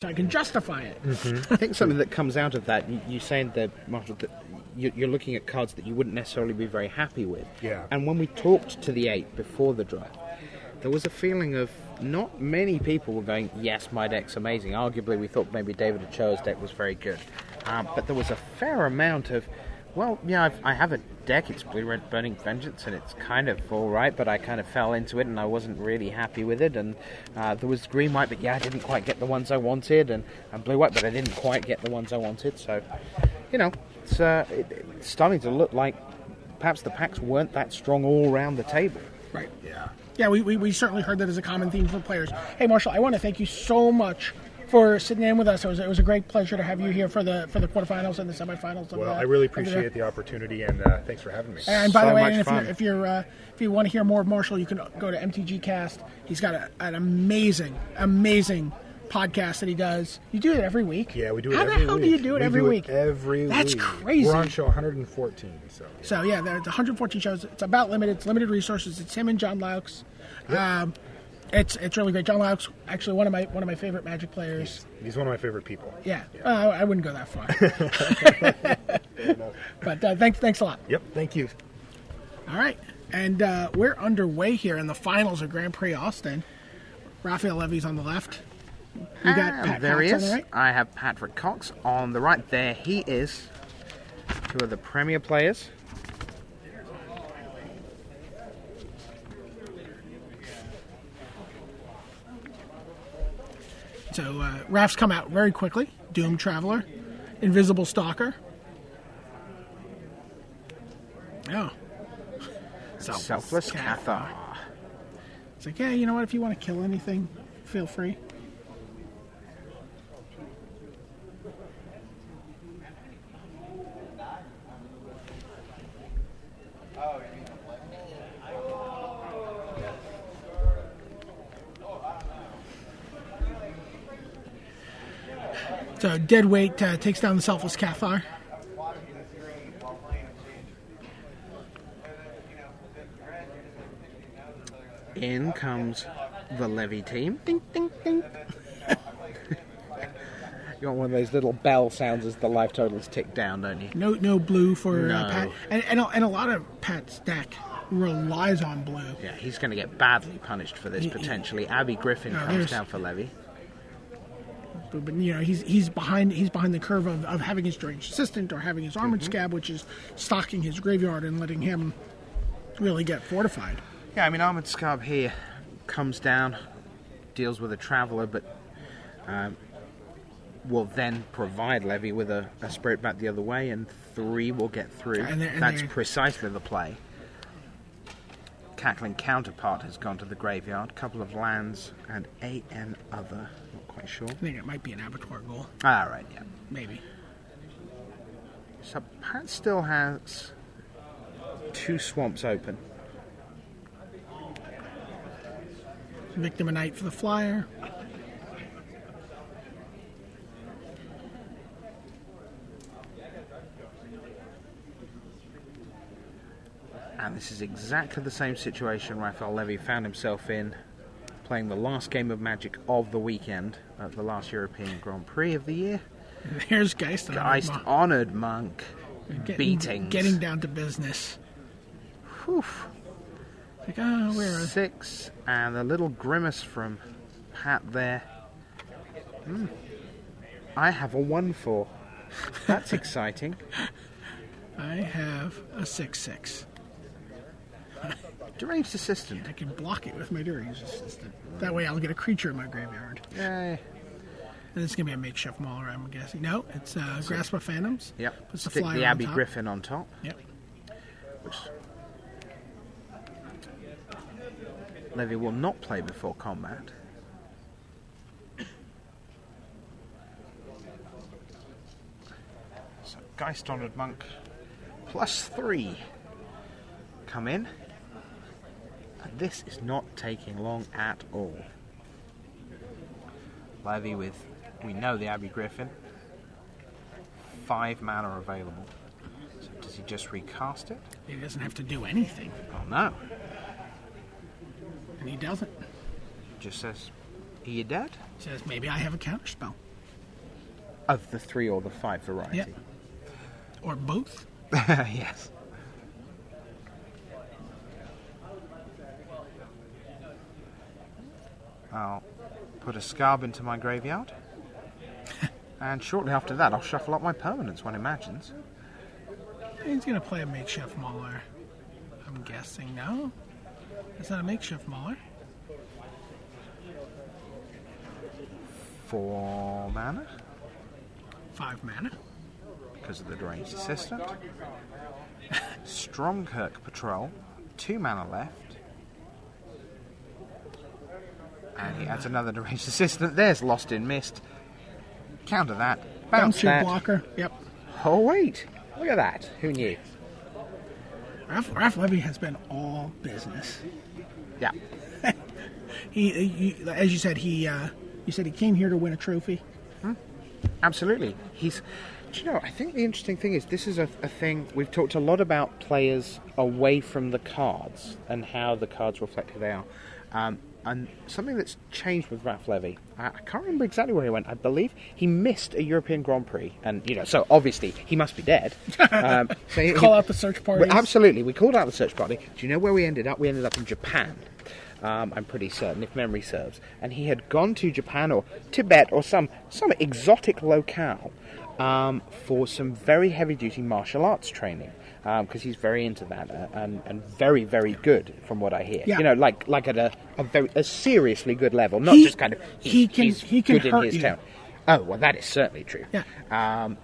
so I can justify it. I think something that comes out of that, you saying that, Marshall, that you're looking at cards that you wouldn't necessarily be very happy with. Yeah. And when we talked to the 8 before the draft, there was a feeling of not many people were going, yes, my deck's amazing. Arguably, we thought maybe David Ochoa's deck was very good. But there was a fair amount of, well, yeah, I have a deck, it's Blue-Red Burning Vengeance, and it's kind of all right, but I kind of fell into it, and I wasn't really happy with it. And there was Green-White, but yeah, I didn't quite get the ones I wanted, and Blue-White, but I didn't quite get the ones I wanted. So, it's starting to look like perhaps the packs weren't that strong all around the table. Right. Yeah. Yeah, we certainly heard that as a common theme for players. Hey, Marshall, I want to thank you so much for sitting in with us. It was a great pleasure to have you here for the quarterfinals and the semifinals. Well, I really appreciate the opportunity, and thanks for having me. And by the way, if you want to hear more of Marshall, you can go to MTG Cast. He's got an amazing podcast that he does. You do it every week? Yeah, we do it every week. How the hell do you do it every week? Every week. That's crazy. We're on show 114. So yeah, there's 114 shows. It's about limited. It's limited resources. It's him and John Laux. Yep. It's really great. John Laux, actually one of my favorite Magic players. He's one of my favorite people. Yeah. I wouldn't go that far. But thanks a lot. Yep. Thank you. All right, and we're underway here in the finals of Grand Prix Austin. Raphael Levy's on the left. You got Pat there Cox he is. on the right. I have Patrick Cox on the right. There he is. Two of the premier players. So Raph's come out very quickly. Doom Traveler, Invisible Stalker. Oh. Selfless Cathar. It's like, yeah, you know what? If you want to kill anything, feel free. So Deadweight takes down the Selfless Cathar. In comes the Levy team. Ding, ding, ding. You want one of those little bell sounds as the life totals tick down, don't you? No blue for No. Pat. And a lot of Pat's deck relies on blue. Yeah, he's going to get badly punished for this, potentially. Abby Griffin comes down for Levy. But you know, he's behind the curve of having his Strange Assistant or having his Armored Scab, which is stocking his graveyard and letting him really get fortified. Yeah, I mean, Armored Scab here comes down, deals with a Traveler, but will then provide Levy with a Spirit back the other way, and 3 will get through. That's precisely the play. Cackling Counterpart has gone to the graveyard, couple of lands, and an other. Not quite sure. I think it might be an Abattoir goal. Ah, right, yeah. Maybe. So Pat still has 2 swamps open. Victim of Night for the flyer. And this is exactly the same situation Raphael Levy found himself in playing the last game of Magic of the weekend at the last European Grand Prix of the year. There's Geist Honored Monk. Getting down to business. Whew. Like, oh, where is 6, and a little grimace from Pat there. I have a 1/4. That's exciting. I have a 6/6. Deranged Assistant. I can block it with my Deranged Assistant. That way I'll get a creature in my graveyard. Yay. And it's going to be a makeshift Mauler, I'm guessing. No, it's Grasp of Phantoms. Yep. Puts the Stick flyer the on Abby top. Griffin on top. Yep. Which Levy will not play before combat. So Geist Honored Monk +3 come in. And this is not taking long at all. Levy with, we know the Abby Griffin. 5 mana available. So does he just recast it? He doesn't have to do anything. Oh no. And he doesn't. Just says, are you dead? He says, maybe I have a counter spell. of the 3 or the 5 variety. Yeah. Or both. Yes. I'll put a Scarb into my graveyard. And shortly after that, I'll shuffle up my permanents, one imagines. He's going to play a makeshift Mauler. I'm guessing. No? It's not a makeshift Mauler. 4 mana, 5 mana. because of the deranged assistant. Stromkirk Patrol, 2 mana left. And he adds another deranged assistant. There's Lost in Mist. Counter that. Bounce your that. blocker. Yep. Oh, wait. Look at that. Who knew? Raphael Levy has been all business. Yeah. He as you said, he came here to win a trophy. Absolutely. Do you know, I think the interesting thing is this is a thing, we've talked a lot about players away from the cards and how the cards reflect who they are. And something that's changed with Raph Levy, I can't remember exactly where he went. I believe he missed a European Grand Prix. And, so obviously he must be dead. Call out the search party. Absolutely. We called out the search party. Do you know where we ended up? We ended up in Japan. I'm pretty certain, if memory serves. And he had gone to Japan or Tibet or some exotic locale for some very heavy-duty martial arts training. Because he's very into that and very, very good, from what I hear. Yeah. Like at a seriously good level, not just kind of he can good hurt in his you. town. Oh, well, that is certainly true. Yeah. I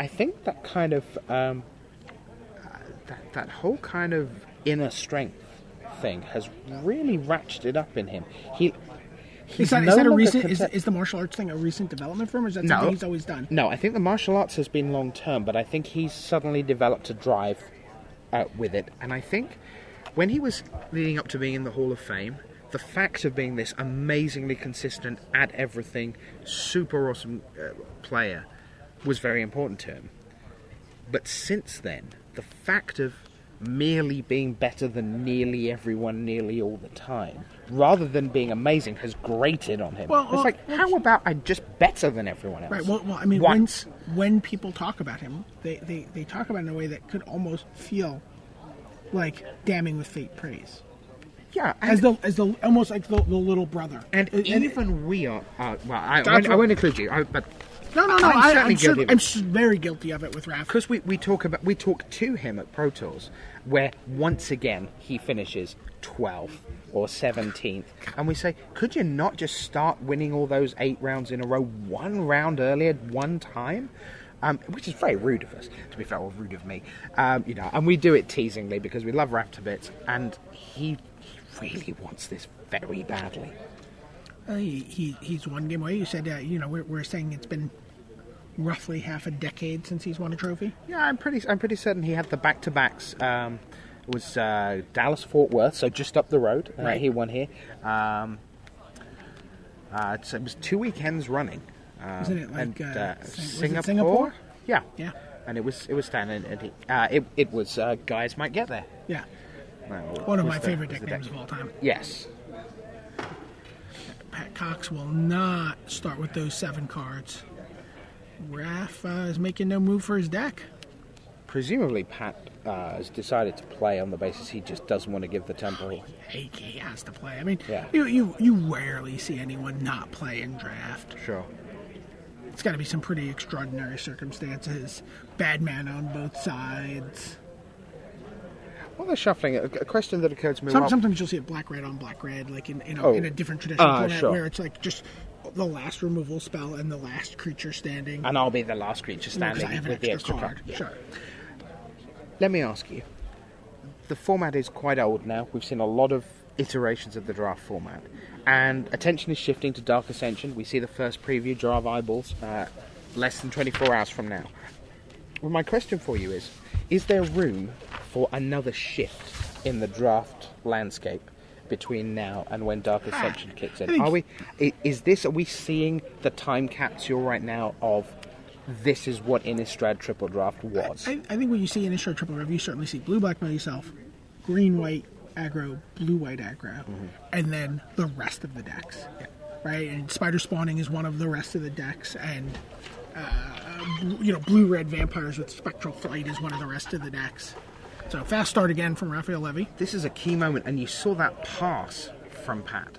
think that kind of that whole kind of inner strength thing has really ratcheted up in him. Is the martial arts thing a recent development for him, or is that something he's always done? No, I think the martial arts has been long term, but I think he's suddenly developed a drive with it. And I think when he was leading up to being in the Hall of Fame, the fact of being this amazingly consistent at everything, super awesome player was very important to him. But since then, the fact of merely being better than nearly everyone nearly all the time, rather than being amazing, has grated on him. How about I'm just better than everyone else? Right, well I mean, when people talk about him, they talk about it in a way that could almost feel like damning with fate praise. Yeah, as the almost like the little brother. And even we are. I won't include you. But no. I'm very guilty of it with Raph. Because we talk to him at Pro Tours, where once again he finishes 12th or 17th, and we say, could you not just start winning all those 8 rounds in a row 1 round earlier, one time? Which is very rude of us, to be fair, or rude of me. And we do it teasingly because we love Raph to bits, and he really wants this very badly. He's one game away. You said, we're saying it's been roughly half a decade since he's won a trophy. Yeah, I'm pretty certain he had the back-to-backs. It was Dallas Fort Worth, so just up the road. Right. He won here. So it was 2 weekends running. Isn't it like Singapore? Yeah. And it was standing. And it was guys might get there. Yeah. One of my favorite deck names of all time. Yes. Pat Cox will not start with those 7 cards. Raph is making no move for his deck. Presumably, Pat has decided to play on the basis he just doesn't want to give the tempo. He has to play. I mean, yeah. You rarely see anyone not play in draft. Sure. It's got to be some pretty extraordinary circumstances. Bad man on both sides. Well, they're shuffling. A question that occurred to me. Sometimes you'll see it black-red on black-red, like in a different traditional format, sure. Where it's like just the last removal spell and the last creature standing. And I'll be the last creature standing with the extra card. Yeah. Sure. Let me ask you. The format is quite old now. We've seen a lot of iterations of the draft format. And attention is shifting to Dark Ascension. We see the first preview, Jar of Eyeballs, less than 24 hours from now. Well, my question for you is there room for another shift in the draft landscape between now and when Dark Ascension kicks in? Are we seeing the time capsule right now of this is what Innistrad Triple Draft was? I think when you see Innistrad Triple Draft, you certainly see blue, black, mill yourself, green, white, aggro, blue, white, aggro, and then the rest of the decks. Yeah. right? And spider spawning is one of the rest of the decks, and blue-red vampires with spectral flight is one of the rest of the decks. So fast start again from Raphael Levy. This is a key moment, and you saw that pass from Pat.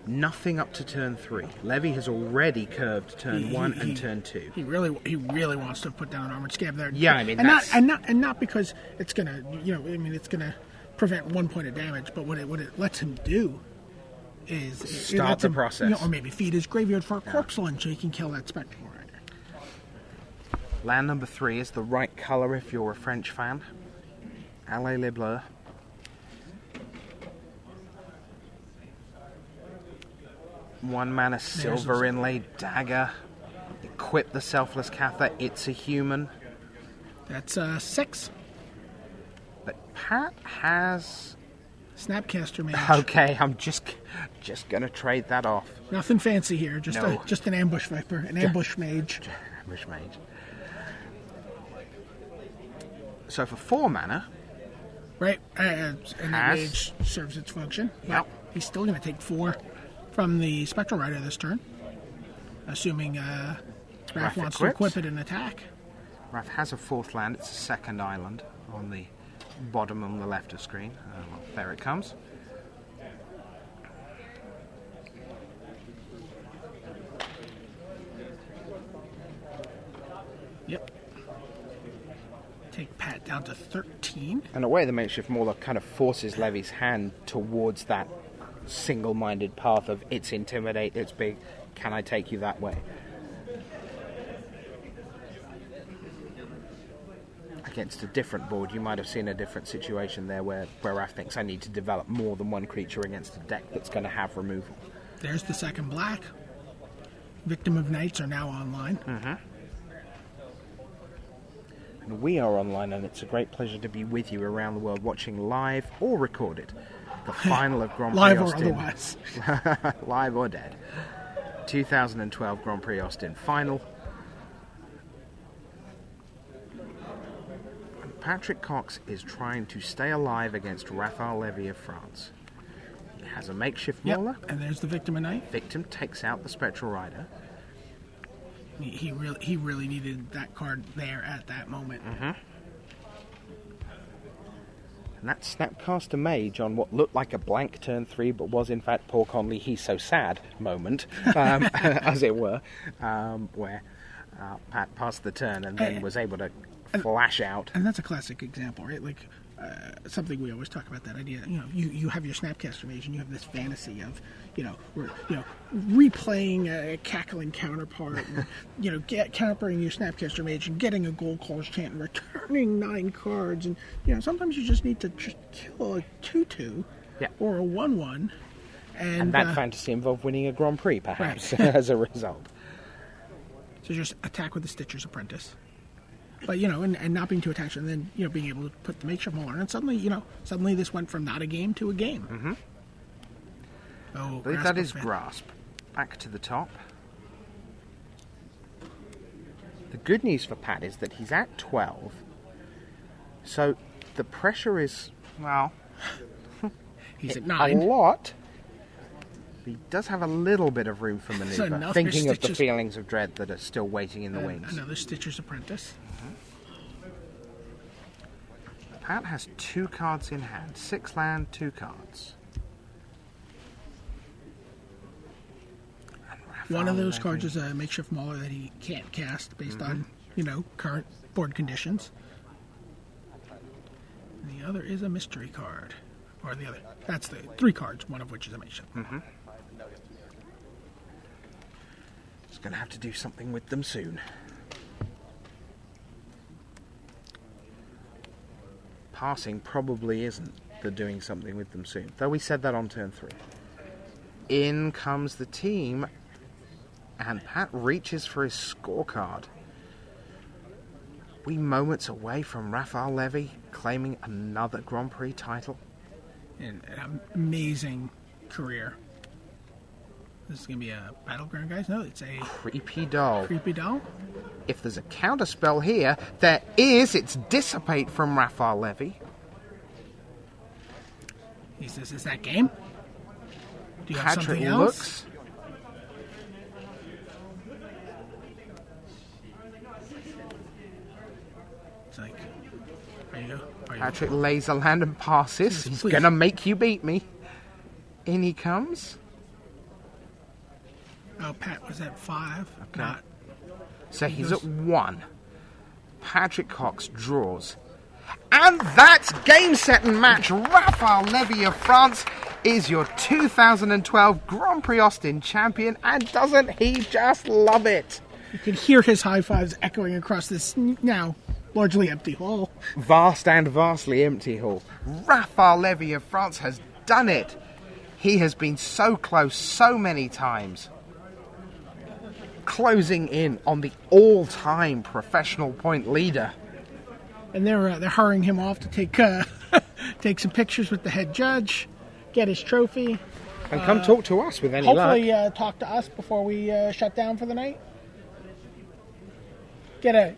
Nothing up to turn 3. Levy has already curved turn 1 and turn 2. He really wants to put down an armored scab there. Yeah, I mean, and not because it's gonna, it's gonna prevent 1 point of damage, but what it lets him do is start the process, or maybe feed his graveyard for a corpse lunch so he can kill that spectral rider. Land number 3 is the right color if you're a French fan. Allez les Bleus. One mana silver inlaid dagger. Equip the Selfless Cather. It's a human. That's 6. But Pat has Snapcaster Mage. Okay, I'm just gonna trade that off. Nothing fancy here. Just No. just an ambush viper, an ambush mage. Ambush mage. So for 4 mana, Right, and that mage serves its function. Yep. But he's still going to take 4 from the Spectral Rider this turn, assuming Raph wants to equip it and attack. Raph has a 4th land. It's a 2nd island on the bottom on the left of screen. Well, there it comes. Yep. Take Pat down to 13. In a way, the Makeshift Mauler kind of forces Levy's hand towards that single-minded path of it's intimidate, it's big, can I take you that way? Against a different board, you might have seen a different situation there where Raph thinks I need to develop more than one creature against a deck that's going to have removal. There's the second black. Victim of Nights are now online. Mm-hmm. And we are online, and it's a great pleasure to be with you around the world, watching live or recorded the final of Grand Prix Live Austin. or otherwise. Live or dead. 2012 Grand Prix Austin final. And Patrick Cox is trying to stay alive against Raphael Levy of France. He has a makeshift mauler. And there's the Victim of Night. Victim takes out the Spectral Rider. He really needed that card there at that moment. Mm-hmm. And that Snapcaster Mage on what looked like a blank turn 3, but was in fact Paul Conley, he's so sad moment, as it were, where Pat passed the turn and then was able to flash out. And that's a classic example, right? Like something we always talk about, that idea. You have your Snapcaster Mage, and you have this fantasy of replaying a cackling counterpart, and, countering your Snapcaster Mage and getting a Gold Caller's Chant and returning 9 cards, and sometimes you just need to just kill a 2/2 or a 1/1, and that fantasy involved winning a Grand Prix, perhaps, right. as a result. So just attack with the Stitcher's Apprentice. But, and not being too attached, and then, being able to put the Makeshift Mauler, and suddenly this went from not a game to a game. Mm-hmm. Oh, I believe that is Grasp. Back to the top. The good news for Pat is that he's at 12, so the pressure is, well, he's at 9. A lot. He does have a little bit of room for manoeuvre, thinking of the feelings of dread that are still waiting in the wings. Another Stitcher's Apprentice. Pat has 2 cards in hand. 6 land, 2 cards. One of those cards is a Makeshift Mauler that he can't cast based on, current board conditions. And the other is a mystery card. Or the other. That's the 3 cards, one of which is a Makeshift. Mm-hmm. He's going to have to do something with them soon. Passing probably isn't the doing something with them soon. Though we said that on turn 3. In comes the team, and Pat reaches for his scorecard. We moments away from Raphael Levy claiming another Grand Prix title. An amazing career. This is going to be a battleground, guys? No, it's a Creepy Doll. Creepy Doll? If there's a counterspell here, there is. It's Dissipate from Raphael Levy. He says, is that game? Do you have Patrick something else? looks Patrick lays a land and passes. He's Please. going to make you beat me. In he comes. Oh, Pat was at 5. Okay. Not. So he's at 1. Patrick Cox draws. And that's game, set and match. Raphael Levy of France is your 2012 Grand Prix Austin champion. And doesn't he just love it? You can hear his high fives echoing across this now largely empty hall. Vast and vastly empty hall. Raphael Levy of France has done it. He has been so close so many times. Closing in on the all-time professional point leader. And they're hurrying him off to take take some pictures with the head judge, get his trophy. And come talk to us with any luck. Hopefully talk to us before we shut down for the night. Get a